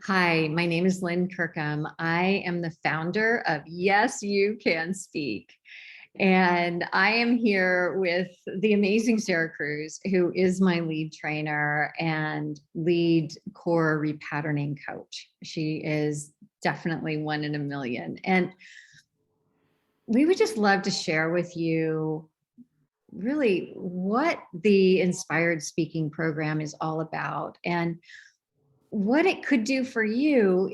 Hi, my name is Lynn Kirkham. I am the founder of Yes, You Can Speak. And I am here with the amazing Sarah Cruse, who is my lead trainer and lead core repatterning coach. She is definitely one in a million. And we would just love to share with you really what the Inspired Speaking program is all about and what it could do for you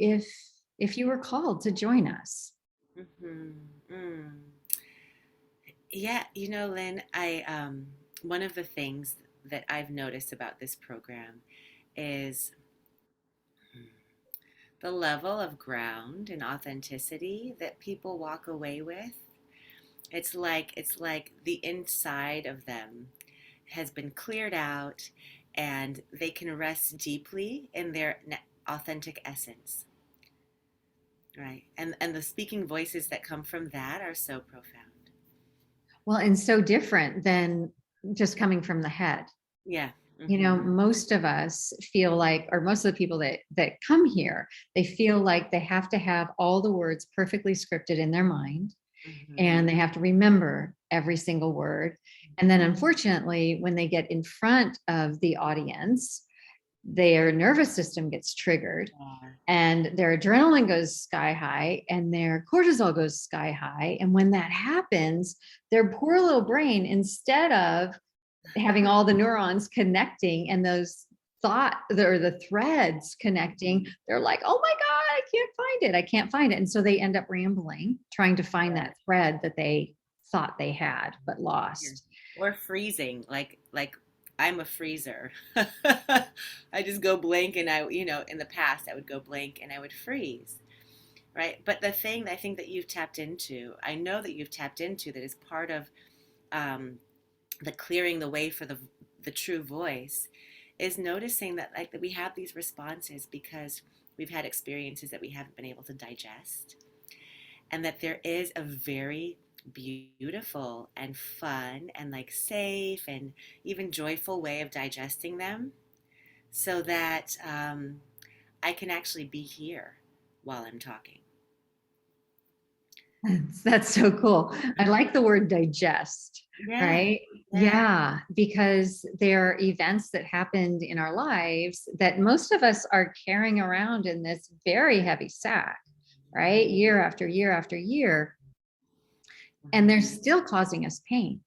if you were called to join us. hmm Mm. Yeah, Lynn, I one of the things that I've noticed about this program is the level of ground and authenticity that people walk away with. It's like the inside of them has been cleared out and they can rest deeply in their authentic essence, right? And the speaking voices that come from that are so profound. Well, and so different than just coming from the head. Yeah. Most of us feel like, or most of the people that come here, they feel like they have to have all the words perfectly scripted in their mind hmm and they have to remember every single word. And then unfortunately, when they get in front of the audience, their nervous system gets triggered Yeah. and their adrenaline goes sky high and their cortisol goes sky high. And when that happens, their poor little brain, instead of having all the neurons connecting and those thought or the threads connecting, they're like, oh my God, I can't find it. I can't find it. And so they end up rambling, trying to find Yeah. that thread that they thought they had, but Yeah. lost. Or freezing, like I'm a freezer. I just go blank and in the past I would go blank and I would freeze, right? But the thing that I think that you've tapped into, I know that you've tapped into that is part of um, the clearing the way for the true voice is noticing that like that we have these responses because we've had experiences that we haven't been able to digest and that there is a very beautiful and fun and like safe and even joyful way of digesting them so that I can actually be here while I'm talking. That's so cool. I like the word digest, Yeah, right? yeah, Yeah, because there are events that happened in our lives that most of us are carrying around in this very heavy sack, right? Year after year after year. And they're hmm still causing us pain.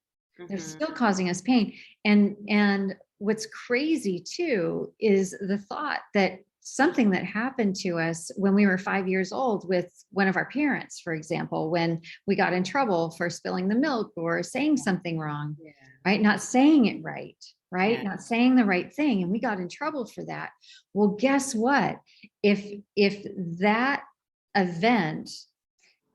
They're hmm still causing us pain. And what's crazy too is the thought that something that happened to us when we were 5 years old with one of our parents, for example, when we got in trouble for spilling the milk or saying something wrong, yeah, right? Not saying it right, right? yeah, Not saying the right thing. And we got in trouble for that. Well, guess what? If that event,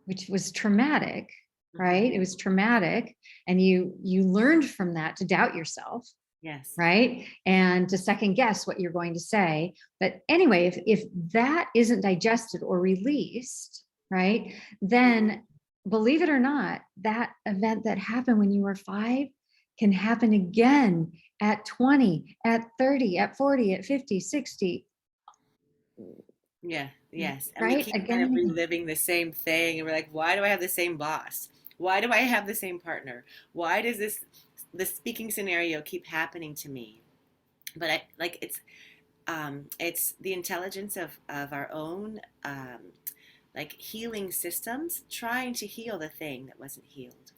which was traumatic, right? It hmm was traumatic, and you learned from that to doubt yourself, yes, right? And to second guess what you're going to say. But anyway, if that isn't digested or released, right, then believe it or not, that event that happened when you were 5 can happen again at 20, at 30, at 40, at 50, 60, yeah, yes. And we right? keep Again kind of and again. reliving the same thing. And we're like, why do I have the same boss? Why do I have the same partner? Why does the speaking scenario keep happening to me? But I like it's the intelligence of our own like healing systems trying to heal the thing that wasn't healed,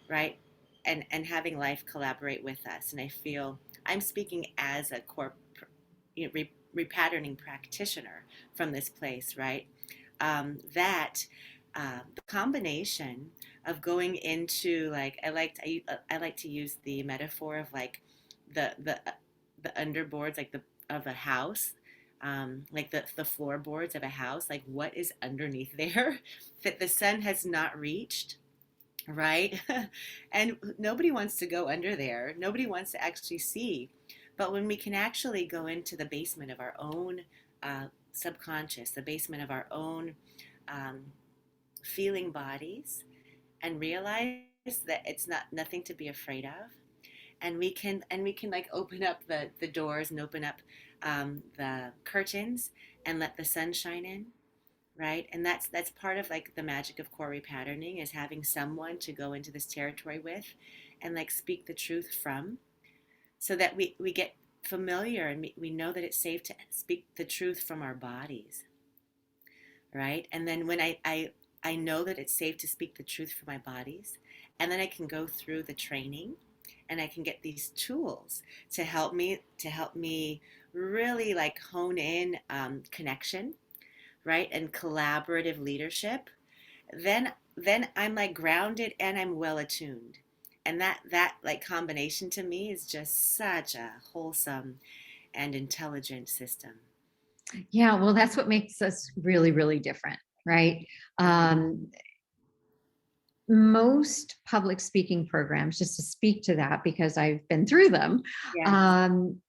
right? And having life collaborate with us. And I feel I'm speaking as a core repatterning practitioner from this place, right? That the combination of going into like I like to use the metaphor of like the the the underboards like the of a house, like the floorboards of a house, like what is underneath there that the sun has not reached, right? And nobody wants to go under there. Nobody wants to actually see. But when we can actually go into the basement of our own subconscious, the basement of our own um, feeling bodies, and realize that it's not nothing to be afraid of, and we can like open up the doors and open up the curtains and let the sun shine in, right? And that's part of like the magic of core repatterning, is having someone to go into this territory with and like speak the truth from, so that we get familiar and we know that it's safe to speak the truth from our bodies, right? And then when I know that it's safe to speak the truth from my bodies, and then I can go through the training and I can get these tools to help me really like hone in connection, right? And collaborative leadership, then I'm like grounded and I'm well attuned. And that like combination to me is just such a wholesome and intelligent system. Yeah, well, that's what makes us really, really different, right? Um, Most public speaking programs, just to speak to that because I've been through them, Yes. um,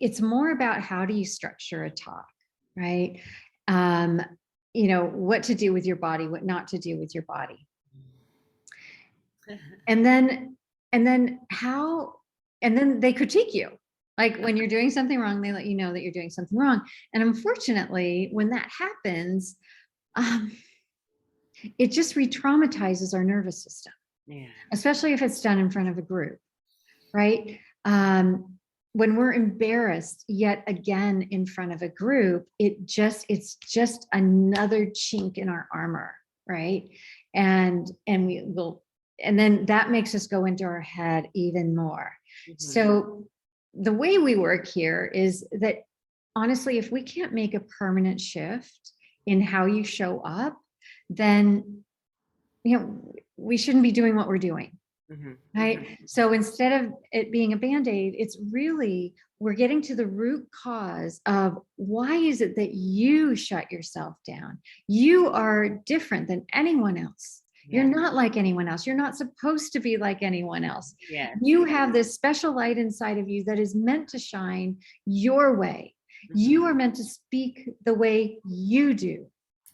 it's more about how do you structure a talk, right? Um, what to do with your body, what not to do with your body. And then how, and then they critique you. Like when you're doing something wrong, they let you know that you're doing something wrong. And unfortunately, when that happens, um, it just re-traumatizes our nervous system, Yeah. especially if it's done in front of a group, right? When we're embarrassed yet again in front of a group, it's just another chink in our armor, right? And then that makes us go into our head even more. Mm-hmm. So the way we work here is that honestly, if we can't make a permanent shift in how you show up, then we shouldn't be doing what we're doing. Mm-hmm. Right. Mm-hmm. So instead of it being a band-aid, it's really, we're getting to the root cause of why is it that you shut yourself down? You are different than anyone else. Yeah. You're not like anyone else. You're not supposed to be like anyone else. Yeah. You have this special light inside of you that is meant to shine your way. Mm-hmm. You are meant to speak the way you do.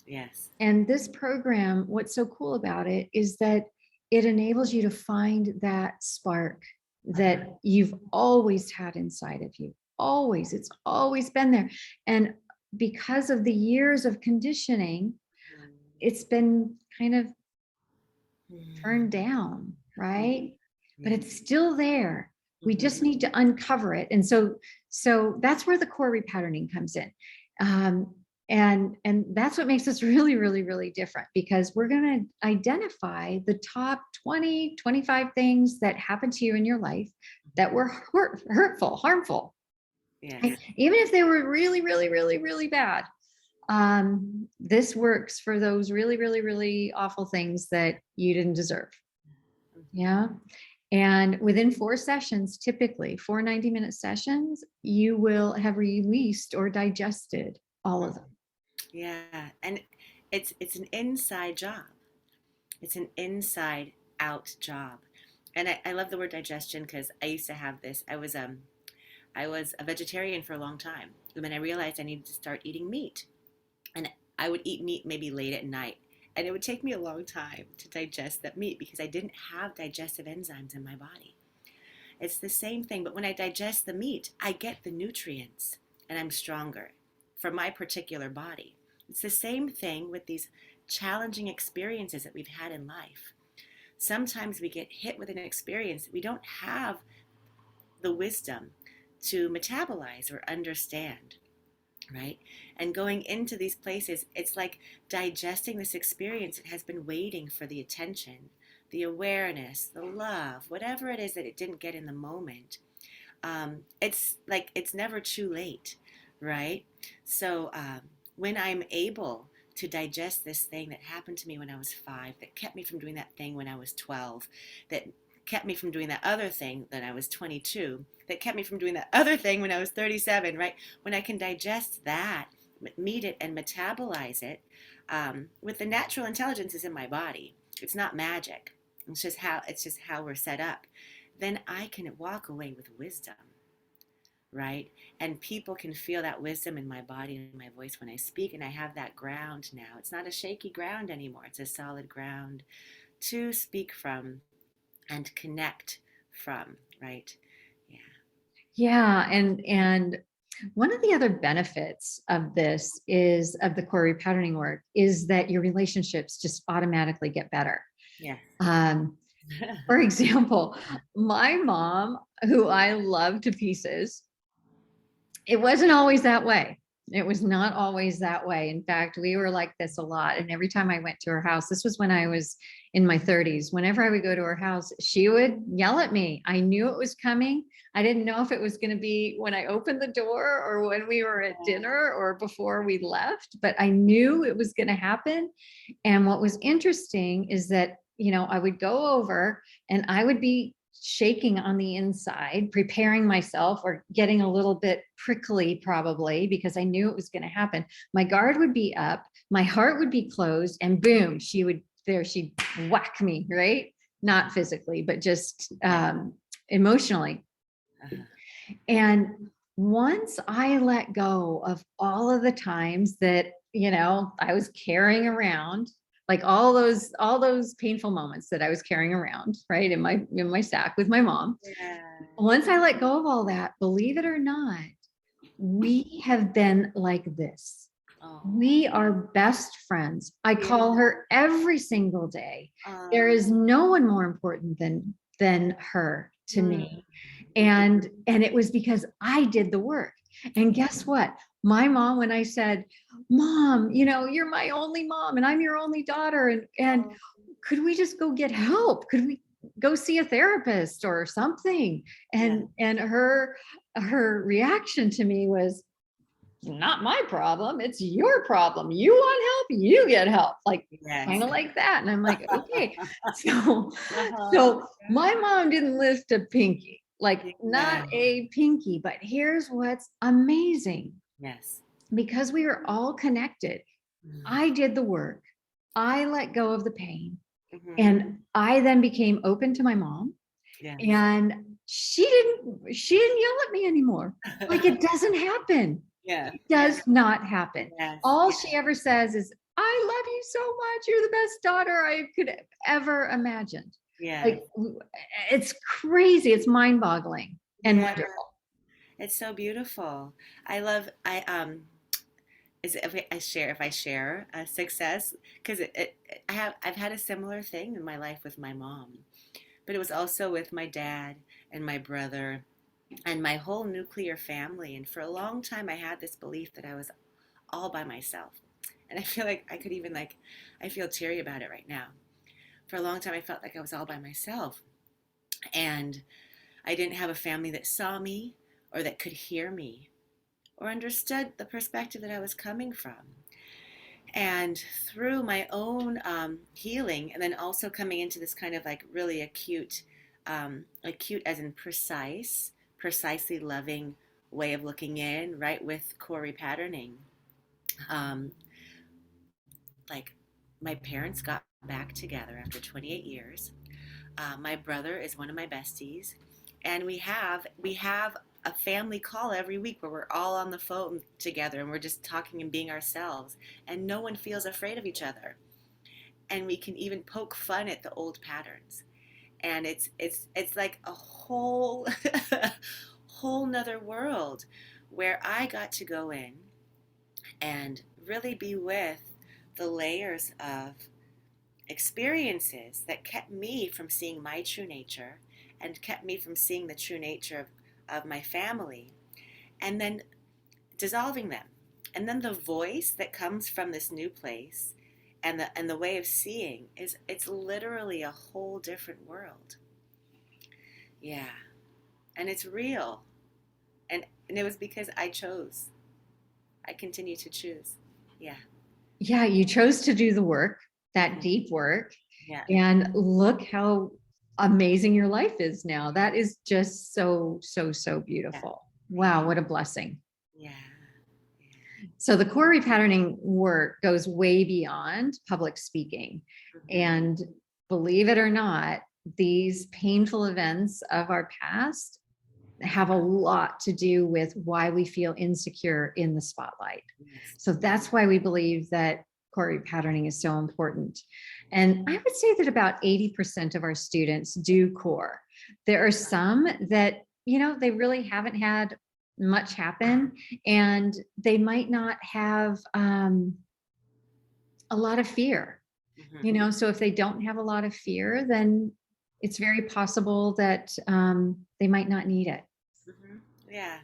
Yes. And this program, what's so cool about it is that it enables you to find that spark that you've always had inside of you. Always. It's always been there. And because of the years of conditioning, it's been kind of turned down, right? But it's still there. We just need to uncover it. And so that's where the core repatterning comes in. And that's what makes us really, really, really different, because we're going to identify the top 20, 25 things that happened to you in your life that were hurtful, harmful. Yes. Even if they were really, really, really, really bad. This works for those really, really, really awful things that you didn't deserve. Yeah. And within 4 sessions, typically 4 90-minute sessions, you will have released or digested all of them. Yeah. And it's an inside job. It's an inside out job. And I love the word digestion, because I used to have this. I was a vegetarian for a long time. And then I realized I needed to start eating meat. And I would eat meat maybe late at night. And it would take me a long time to digest that meat because I didn't have digestive enzymes in my body. It's the same thing, but when I digest the meat, I get the nutrients and I'm stronger for my particular body. It's the same thing with these challenging experiences that we've had in life. Sometimes we get hit with an experience that we don't have the wisdom to metabolize or understand, right? And going into these places, it's like digesting this experience that has been waiting for the attention, the awareness, the love, whatever it is that it didn't get in the moment. It's like it's never too late, right? So when I'm able to digest this thing that happened to me when I was 5, that kept me from doing that thing when I was 12, that kept me from doing that other thing when I was 22, that kept me from doing that other thing when I was 37, right? When I can digest that, meet it, and metabolize it with the natural intelligences in my body, it's not magic. It's just how we're set up. Then I can walk away with wisdom, right? And people can feel that wisdom in my body and my voice when I speak, and I have that ground now. It's not a shaky ground anymore. It's a solid ground to speak from and connect from, right? Yeah. Yeah. And One of the other benefits of this is of the core repatterning work is that your relationships just automatically get better. Yeah. Um, for example, my mom, who I love to pieces, it wasn't always that way. It was not always that way. In fact, we were like this a lot. And every time I went to her house, this was when I was in my 30s, whenever I would go to her house, she would yell at me. I knew it was coming. I didn't know if it was going to be when I opened the door or when we were at dinner or before we left, but I knew it was going to happen. And what was interesting is that, I would go over and I would be shaking on the inside, preparing myself or getting a little bit prickly probably because I knew it was going to happen. My guard would be up, my heart would be closed, and boom, she'd whack me, right? Not physically, but just emotionally. Uh-huh. And once I let go of all of the times that, I was carrying around, like all those painful moments that I was carrying around, right, in my sack with my mom. Yeah. Once I let go of all that, believe it or not, we have been like this. Oh. We are best friends. I call her every single day. There is no one more important than her to me. And it was because I did the work. And guess what? My mom, when I said, Mom, you're my only mom and I'm your only daughter. And could we just go get help? Could we go see a therapist or something? And her reaction to me was, not my problem. It's your problem. You want help, you get help. Like kind of like that. And I'm like, okay. So my mom didn't lift a pinky, like not a pinky, but here's what's amazing. Yes. Because we are all connected. I did the work. I let go of the pain. And I then became open to my mom. And she didn't yell at me anymore. Like it doesn't happen. It does not happen. All she ever says is, I love you so much. You're the best daughter I could ever imagine. Like it's crazy. It's mind-boggling and wonderful. It's so beautiful. If I share a success, because I've had a similar thing in my life with my mom, but it was also with my dad and my brother and my whole nuclear family. And for a long time, I had this belief that I was all by myself. And I feel like I feel teary about it right now. For a long time, I felt like I was all by myself. And I didn't have a family that saw me or that could hear me or understood the perspective that I was coming from. And through my own healing, and then also coming into this kind of like really acute as in precisely loving way of looking in, right, with core repatterning. Like my parents got back together after 28 years. My brother is one of my besties, and we have a family call every week where we're all on the phone together and we're just talking and being ourselves, and no one feels afraid of each other, and we can even poke fun at the old patterns. And it's like a whole whole nother world where I got to go in and really be with the layers of experiences that kept me from seeing my true nature and kept me from seeing the true nature of my family, and then dissolving them. And then the voice that comes from this new place and the way of seeing it's literally a whole different world. Yeah. And it's real. And it was because I chose. I continue to choose. Yeah. Yeah, you chose to do the work, that deep work. Yeah. And look how amazing your life is now. That is just so, so, so beautiful. Wow, what a blessing. Yeah. So the core repatterning work goes way beyond public speaking. And believe it or not, these painful events of our past have a lot to do with why we feel insecure in the spotlight. So that's why we believe that core repatterning is so important. And I would say that about 80% of our students do core. There are some that, they really haven't had much happen, and they might not have a lot of fear, so if they don't have a lot of fear, then it's very possible that they might not need it. Yeah.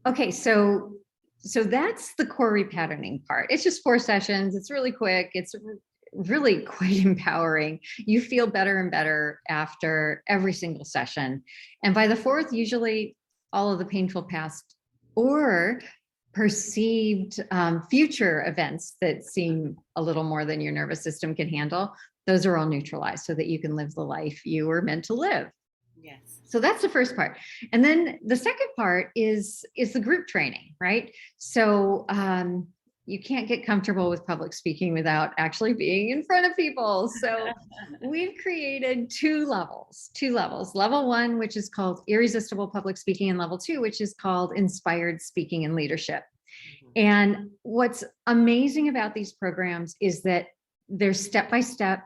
Okay, so that's the core repatterning part. It's just 4 sessions. It's really quick. It's really quite empowering. You feel better and better after every single session. And by the 4th, usually all of the painful past or perceived future events that seem a little more than your nervous system can handle, those are all neutralized so that you can live the life you were meant to live. Yes. So that's the first part. And then the second part is the group training, right? So you can't get comfortable with public speaking without actually being in front of people. So we've created 2 levels. Level 1, which is called irresistible public speaking, and level 2, which is called inspired speaking and leadership. And what's amazing about these programs is that they're step-by-step.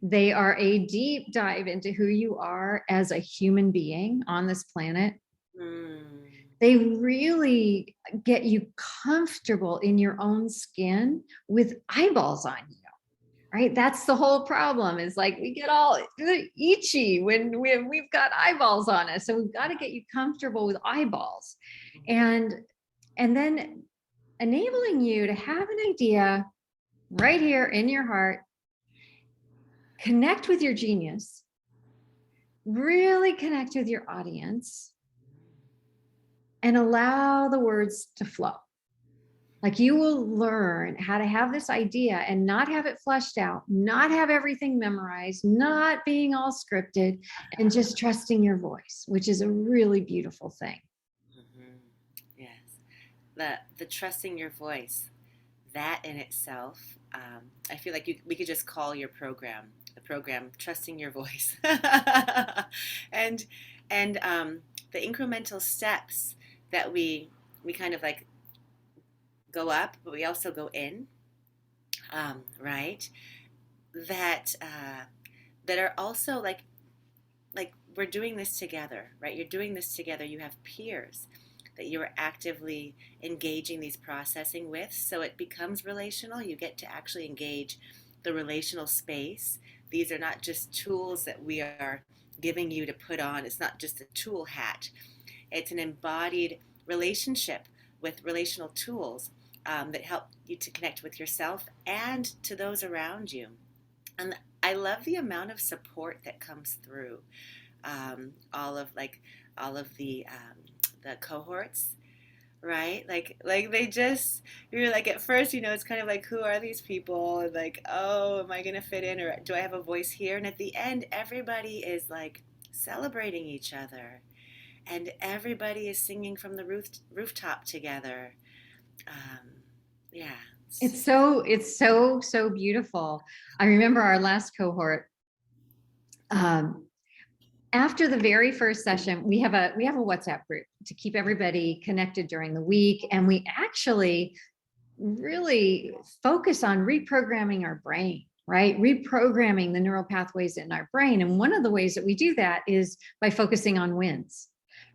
They are a deep dive into who you are as a human being on this planet. They really get you comfortable in your own skin with eyeballs on you, right? That's the whole problem, is like we get all itchy when we've got eyeballs on us. So we've got to get you comfortable with eyeballs, and then enabling you to have an idea right here in your heart, connect with your genius, really connect with your audience, and allow the words to flow. Like, you will learn how to have this idea and not have it fleshed out, not have everything memorized, not being all scripted, and just trusting your voice, which is a really beautiful thing. Yes. The trusting your voice, that in itself, I feel like we could just call your program the program Trusting Your Voice. and the incremental steps that we kind of like go up, but we also go in, right? That are also like we're doing this together, right? You're doing this together. You have peers that you're actively engaging these processing with, so it becomes relational. You get to actually engage the relational space. These are not just tools that we are giving you to put on. It's not just a tool hat. It's an embodied relationship with relational tools that help you to connect with yourself and to those around you. And I love the amount of support that comes through all of the cohorts, right? Like they just, you're like, at first, it's kind of like, who are these people? And like, oh, am I going to fit in, or do I have a voice here? And at the end, everybody is like celebrating each other, and everybody is singing from the rooftop together. Yeah. It's so beautiful. I remember our last cohort. After the very first session, we have a WhatsApp group to keep everybody connected during the week, and we actually really focus on reprogramming our brain, right? Reprogramming the neural pathways in our brain. And one of the ways that we do that is by focusing on wins,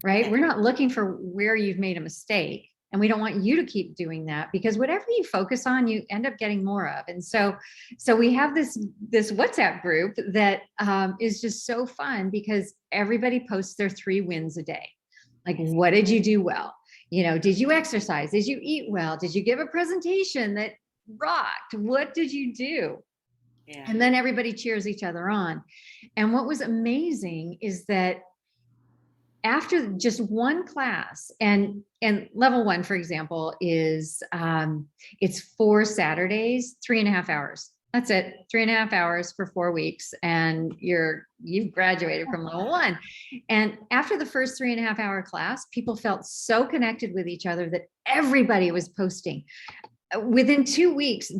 right? We're not looking for where you've made a mistake. And we don't want you to keep doing that, because whatever you focus on, you end up getting more of. And so we have this WhatsApp group that is just so fun, because everybody posts their 3 wins a day. Like, what did you do well? Did you exercise? Did you eat well? Did you give a presentation that rocked? What did you do? Yeah. And then everybody cheers each other on. And what was amazing is that after just one class, and level 1, for example, is it's 4 Saturdays, 3.5 hours. That's it, 3.5 hours for 4 weeks, and you've graduated from level 1. And after the first 3.5 hour class, people felt so connected with each other that everybody was posting. Within 2 weeks,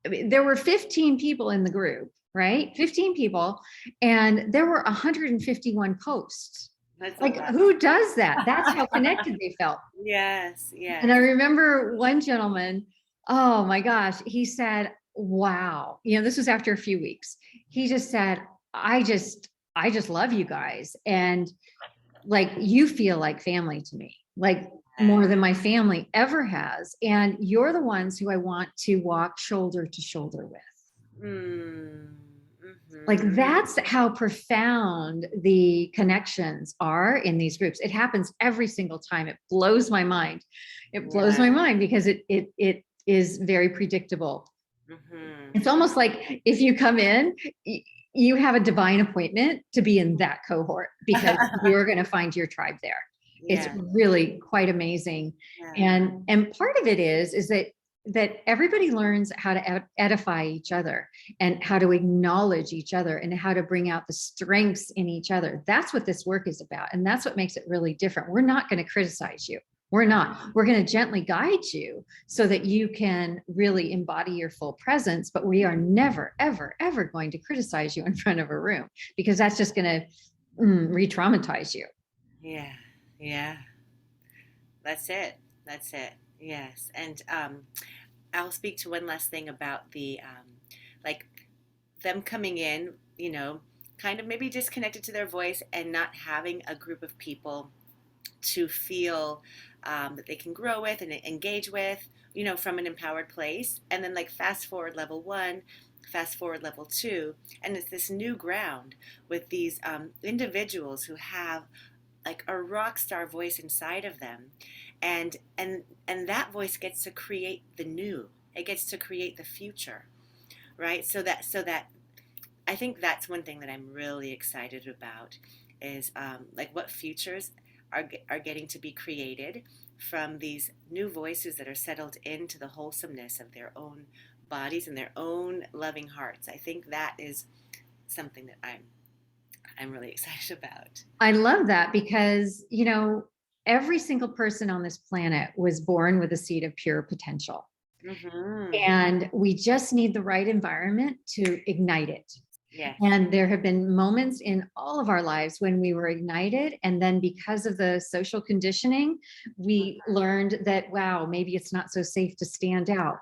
there were 15 people in the group, right? 15 people, and there were 151 posts. That's like, who does that? That's how connected they felt. Yes. And I remember one gentleman, oh my gosh, he said, wow, this was after a few weeks. He just said, I just love you guys. And like you feel like family to me, like more than my family ever has. And you're the ones who I want to walk shoulder to shoulder with. Like that's how profound the connections are in these groups. It happens every single time. It blows my mind. It blows my mind because it is very predictable. It's almost like if you come in, you have a divine appointment to be in that cohort because you're going to find your tribe there. It's really quite amazing. And part of it is that everybody learns how to edify each other and how to acknowledge each other and how to bring out the strengths in each other. That's what this work is about. And that's what makes it really different. We're not going to criticize you. We're not. We're going to gently guide you so that you can really embody your full presence. But we are never, ever, ever going to criticize you in front of a room because that's just going to re-traumatize you. Yeah. Yeah. That's it. That's it. Yes. And I'll speak to one last thing about the like them coming in, you know, kind of maybe disconnected to their voice and not having a group of people to feel that they can grow with and engage with, you know, from an empowered place. And then like fast forward level 1, fast forward level 2, and it's this new ground with these individuals who have like a rock star voice inside of them, and that voice gets to create the new. It gets to create the future, right? So that I think that's one thing that I'm really excited about is like what futures are getting to be created from these new voices that are settled into the wholesomeness of their own bodies and their own loving hearts. I think that is something that I'm really excited about. I love that because, you know, every single person on this planet was born with a seed of pure potential. And we just need the right environment to ignite it. Yes. And there have been moments in all of our lives when we were ignited. And then because of the social conditioning, we learned that, wow, maybe it's not so safe to stand out.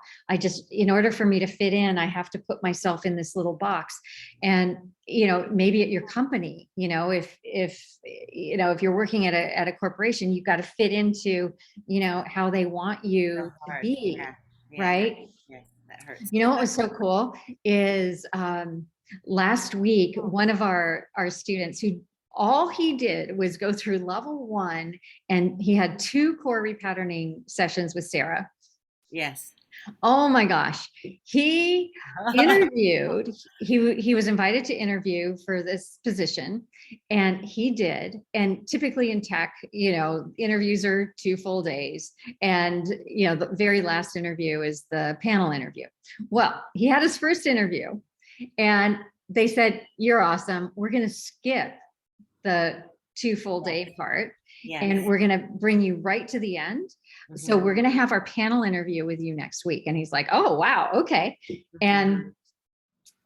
In order for me to fit in, I have to put myself in this little box. And, you know, maybe at your company, you know, if you're working at a corporation, you've got to fit into, you know, how they want you to be. Right. Yes, that hurts. You know, what was so cool is, last week, one of our students who all he did was go through level 1 and he had 2 core repatterning sessions with Sarah. Yes. Oh my gosh. He interviewed, he was invited to interview for this position and he did. And typically in tech, you know, interviews are 2 full days. And, you know, the very last interview is the panel interview. Well, he had his first interview and they said, you're awesome. We're going to skip the 2 full day part. And we're going to bring you right to the end. So we're going to have our panel interview with you next week. And he's like, oh, wow. Okay. And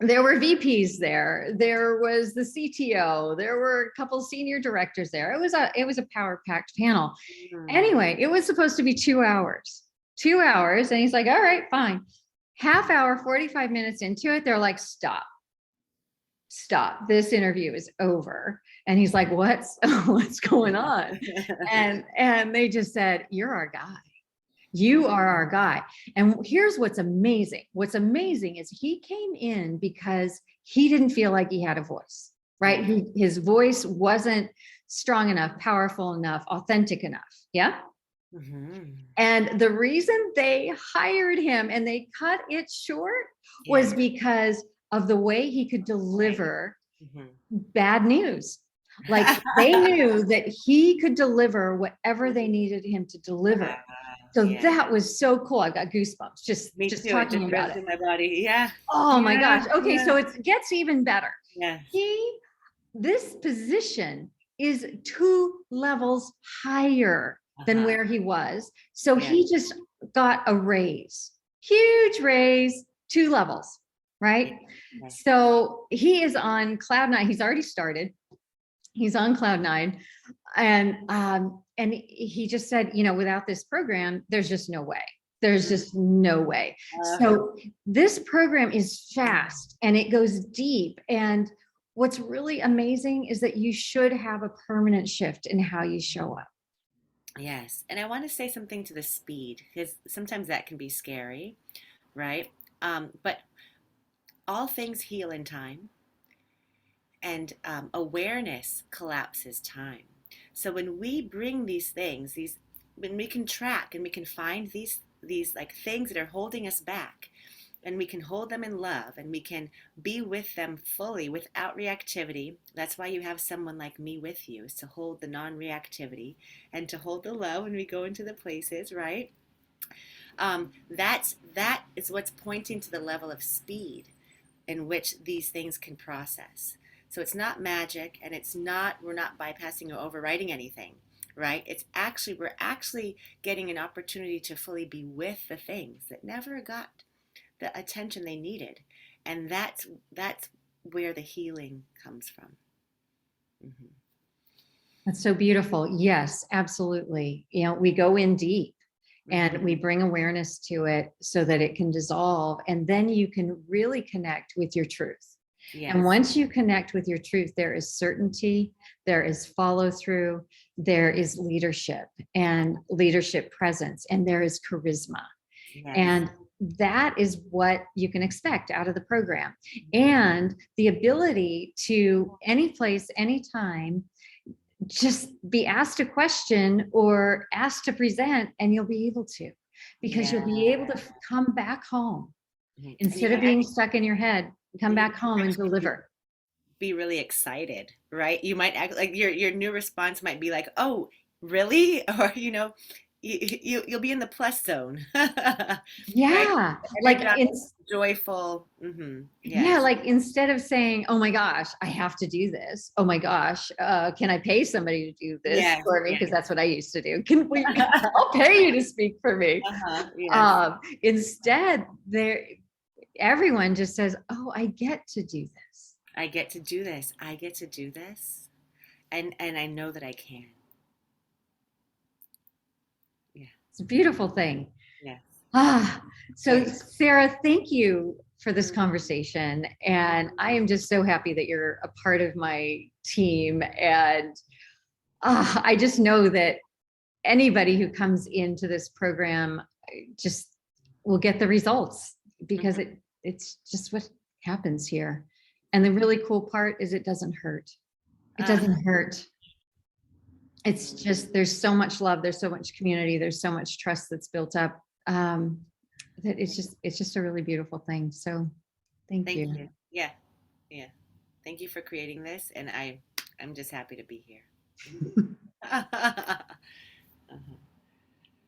there were VPs there. There was the CTO. There were a couple senior directors there. It was a power-packed panel. Anyway, it was supposed to be 2 hours. 2 hours. And he's like, all right, fine. Half hour, 45 minutes into it, they're like, stop. This interview is over. And he's like, what's going on? And they just said, you're our guy. You are our guy. And here's what's amazing. What's amazing is he came in because he didn't feel like he had a voice, right? His voice wasn't strong enough, powerful enough, authentic enough. Yeah. And the reason they hired him and they cut it short was because of the way he could deliver bad news. Like they knew that he could deliver whatever they needed him to deliver. So that was so cool. I got goosebumps just talking about it. In my body. Yeah. Oh my gosh. Okay. So it gets even better. Yeah. This position is 2 levels higher than where he was. So he just got a raise, huge raise, 2 levels, right? So he is on cloud 9. He's already started. He's on cloud 9. And he just said, you know, without this program, there's just no way. There's just no way. So this program is fast and it goes deep. And what's really amazing is that you should have a permanent shift in how you show up. Yes. And I want to say something to the speed, because sometimes that can be scary, right? But all things heal in time, and awareness collapses time. So when we bring these things, when we can track and we can find these like things that are holding us back, and we can hold them in love, and we can be with them fully without reactivity. That's why you have someone like me with you, is to hold the non-reactivity and to hold the love when we go into the places, right? That is what's pointing to the level of speed in which these things can process. So it's not magic, and we're not bypassing or overwriting anything, right? We're actually getting an opportunity to fully be with the things that never got the attention they needed. And that's where the healing comes from. Mm-hmm. That's so beautiful. Yes, absolutely. We go in deep and we bring awareness to it so that it can dissolve. And then you can really connect with your truth. Yes. And once you connect with your truth, there is certainty, there is follow through, there is leadership and leadership presence, and there is charisma. Yes. And that is what you can expect out of the program. And the ability to any place, anytime, just be asked a question or asked to present, and you'll be able to, because you'll be able to come back home instead of being stuck in your head. Come back home and deliver. Be really excited, right? You might act like your new response might be like, "Oh, really?" Or you'll be in the plus zone. Yeah, right? Like it's joyful. Mm-hmm. Yes. Yeah, like instead of saying, "Oh my gosh, I have to do this. Oh my gosh, can I pay somebody to do this for me?" Because that's what I used to do. I'll pay you to speak for me. Yes. Instead, everyone just says, "Oh, I get to do this. I get to do this. I get to do this, and I know that I can." Yeah, it's a beautiful thing. Yes. So Sarah, thank you for this conversation. And I am just so happy that you're a part of my team. And I just know that anybody who comes into this program just will get the results, because it's just what happens here. And the really cool part is it doesn't hurt. It doesn't hurt. It's just, there's so much love, there's so much community, there's so much trust that's built up. That it's just a really beautiful thing. So thank you. Yeah. Thank you for creating this, and I'm just happy to be here.